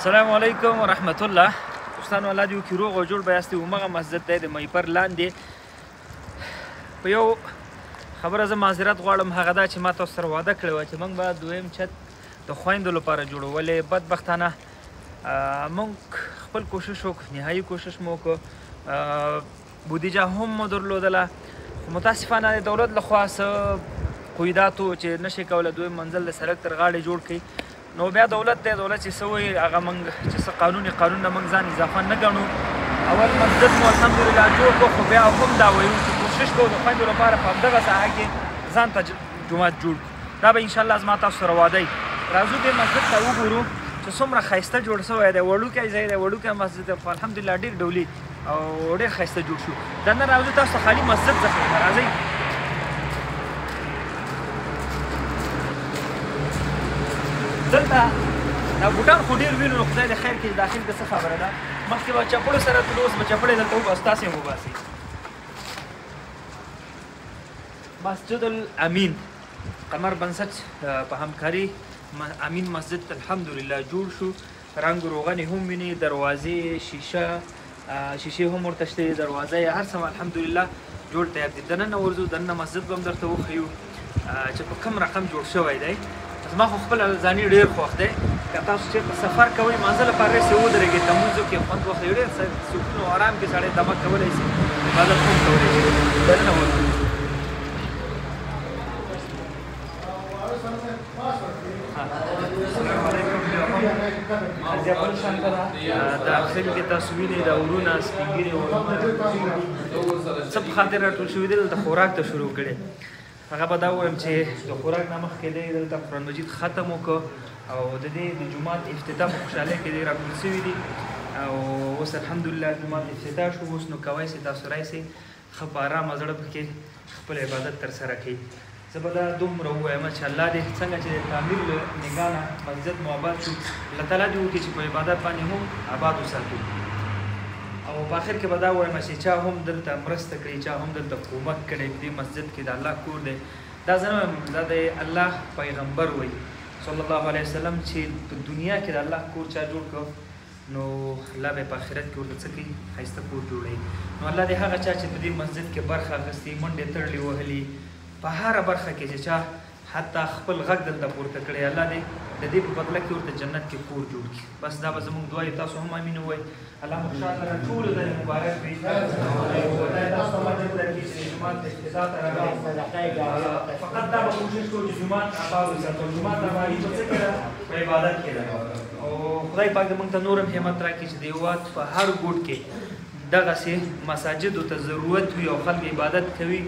السلام علیکم ورحمت الله. دوستانو الله دې وکړي روغ او جوړ به یاستئ. همغه مسجد دی د میپر لاندې. په یو خبره زه معذرت غواړم، هغه دا چې ما تاسو سره وعده کړې وه چې موږ به دویم چت د خویندو لپاره جوړو، ولې بدبختانه موږ خپل کوشش وکړو، نهایي کوشش مو وکړو، بودیجه هم مو درلودله، خو متاسفانه د دولت لخوا څه قیوداتو چې نشي کولی دویم منزل د سړک تر غاړې جوړ کړي. نو بیا دولت دی، دولت چې څه وایي هغه موږ چې څه قانون نه موږ ځان اضافه نه ګڼو. اول مسجد مو الحمدلله جوړ کړو، خو بیا هم دا وایو چې کوشش کوو د خویندو لپاره په همدغه ساحه کې ځان ته جومات جوړ کړو. دا به انشاءالله زما تاسو سره وعده وي. راځو دې مسجد ته وګورو چې څومره ښایسته جوړ شوی دی. وړوکی ځای دی، وړوکی مسجد دی، خو الحمدلله ډېر ډولي او ډېر ښایسته جوړ شو. دننه راځو تاسو ته خالي مسجد څخه راځئ. دلته دا بوټان خو ډېر وینو، نو خدای دې خیر کړي. داخل کې څه خبره ده، مخکې به چپړو سره تلو، اوس به چپړې دلته وباسو، تاسې هم وباسئ. مسجد الامین قمر بنسټ په همکاري امین مسجد الحمدلله جوړ شو. رنګ روغنې هم ویني، دروازې شیشې هم ورته شته، دروازه یې هر څه الحمدلله جوړ تیار دي. دننه ورځو، دننه مسجد به هم درته وښیو چې په کوم رقم جوړ شوی دی. زما خو خپل ځاني ډېر خوښ دی. که تاسو چېرته سفر کوئ، مانځه لپاره راسئ، ودرېږئ، تمونځو کې خوند واخلئ، ډېر سکون او ارام کې سړی دمه کولی شي، عبادت هم کولی شي. دننه ورځو دا اخر کې تاسو وینئ دا ورونه سپین ږیري څه په خاطر راټول شوي دي، دلته خوراک ته شروع کړی. هغه به دا ووایم چې د خوراک نه مخکې دی دلته قرآن مجید ختم وکړو او د دې د جومات افتتاح په خوشحالۍ کې دی راټول شوي دي او اوس الحمدلله جومات افتتاح شو. اوس نو کوی سئ تاسو راشئ، ښه په ارامه زړه پکې خپل عبادت ترسره کوي. زه به دا دومره ووایم چې الله دې څنګه چې د تعمیر له نګاه نه مسجد مو آباد شو، الله تعالی دې وکړي چې په عبادت باندې هم آباد وساتو. او په آخر کې به دا ووایم چې چا هم دلته مرسته کړې، چا هم دلته کومک کړی په دې مسجد کې، د الله کور دی. دا زه نه وایم، دا د الله پیغمبر وایي صلی الله علیه وسلم چې په دنیا کې د الله کور چا جوړ کړ، نو الله به په آخرت کې ورته څه کوي، ښایسته کور جوړوي. نو الله دې هغه چا چې په دې مسجد کې برخه اخیستې، منډې تړلې وهلې، په هره برخه کې چې چا حتی خپل غږ دلته پورته کړی، الله دې د دې په بدله کې ورته جنت کې کور جوړ کړي. بس دا به زموږ دعا وي، تاسو هم امین ووایئ. الله مو انشاءالله ټولو ته مبارک وي، خدای تاسو ته مدد درکړي چې جومات افتتاح ته راغلئ. فقط دا به کوشش کوو چې جومات آباد وساتو. جومات آبادي په څه کې ده؟ په عبادت کې ده. او خدای پاک دې موږ ته نور هم همت راکړي چې د هېواد په هر ګوټ کې دغسې مساجدو ته ضرورت وي او خلک عبادت کوي،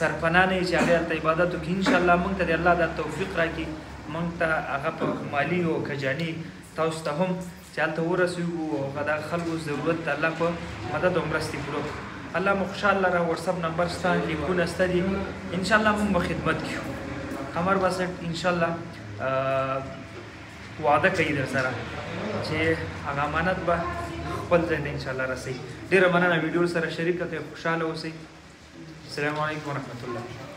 سرپناه نه وي چې هغې هلته عبادت وکړي. انشاءالله موږ ته دې الله دا توفیق راکړي، موږ ته هغه په مالي او کجاني تاسو ته هم چې هلته ورسېږو او هغه دغه خلکو ضرورت ته الله په مدد او مرستې پوره کړو. الله مو خوشحاله را وټساپ نمبر شته، لیکونه شته دي، انشاءالله موږ به خدمت کوو. قمر بنسټ انشاءالله وعده کوي در سره چې هغه امانت به خپل ځای ته انشاءالله رسوي. ډېره مننه، ویډیو سره شریک کړئ، خوشحاله اوسئ. السلام علیکم ورحمت الله.